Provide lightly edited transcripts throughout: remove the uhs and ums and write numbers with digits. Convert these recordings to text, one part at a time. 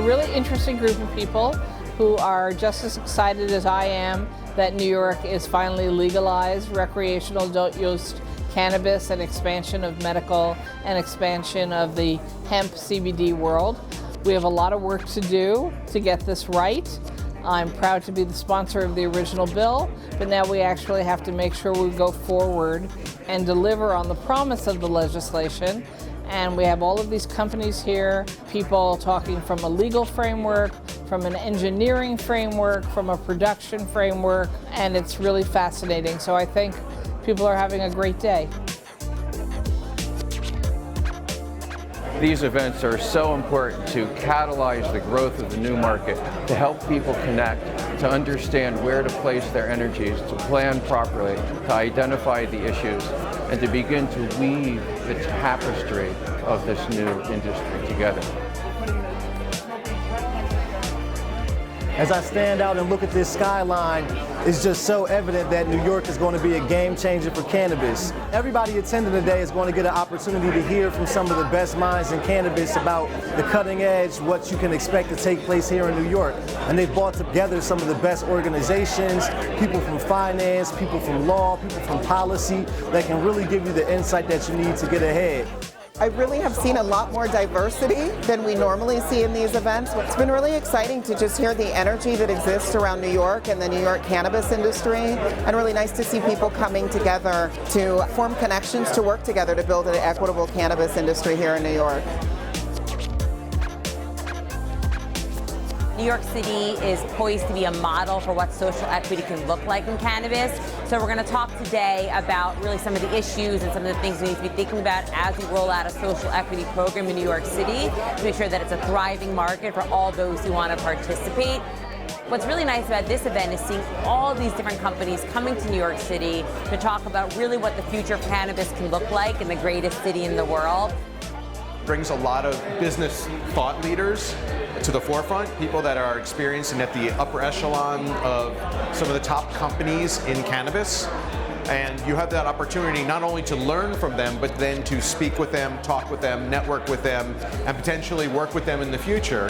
really interesting group of people who are just as excited as I am that New York is finally legalized recreational adult-use cannabis and expansion of medical and expansion of the hemp CBD world. We have a lot of work to do to get this right. I'm proud to be the sponsor of the original bill, but now we actually have to make sure we go forward and deliver on the promise of the legislation. And we have all of these companies here, people talking from a legal framework, from an engineering framework, from a production framework, and it's really fascinating. So I think people are having a great day. These events are so important to catalyze the growth of the new market, to help people connect, to understand where to place their energies, to plan properly, to identify the issues, and to begin to weave the tapestry of this new industry together. As I stand out and look at this skyline, it's just so evident that New York is going to be a game changer for cannabis. Everybody attending today is going to get an opportunity to hear from some of the best minds in cannabis about the cutting edge, what you can expect to take place here in New York. And they've brought together some of the best organizations, people from finance, people from law, people from policy, that can really give you the insight that you need to get ahead. I really have seen a lot more diversity than we normally see in these events. It's been really exciting to just hear the energy that exists around New York and the New York cannabis industry, and really nice to see people coming together to form connections to work together to build an equitable cannabis industry here in New York. New York City is poised to be a model for what social equity can look like in cannabis. So we're going to talk today about really some of the issues and some of the things we need to be thinking about as we roll out a social equity program in New York City to make sure that it's a thriving market for all those who want to participate. What's really nice about this event is seeing all these different companies coming to New York City to talk about really what the future of cannabis can look like in the greatest city in the world. Brings a lot of business thought leaders to the forefront, people that are experiencing at the upper echelon of some of the top companies in cannabis. And you have that opportunity not only to learn from them, but then to speak with them, talk with them, network with them, and potentially work with them in the future.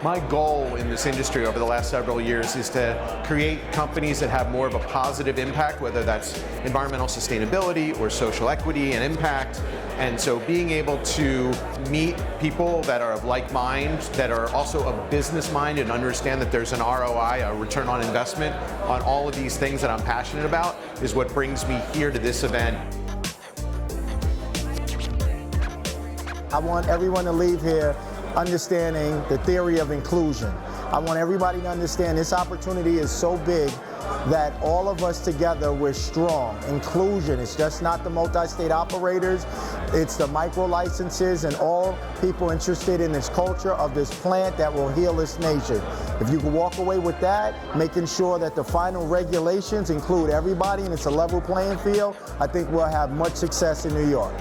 My goal in this industry over the last several years is to create companies that have more of a positive impact, whether that's environmental sustainability or social equity and impact. And so being able to meet people that are of like mind, that are also of business mind and understand that there's an ROI, a return on investment on all of these things that I'm passionate about is what brings me here to this event. I want everyone to leave here understanding the theory of inclusion. I want everybody to understand this opportunity is so big that all of us together, we're strong. Inclusion, it's just not the multi-state operators, it's the micro licenses and all people interested in this culture of this plant that will heal this nation. If you can walk away with that, making sure that the final regulations include everybody and it's a level playing field, I think we'll have much success in New York.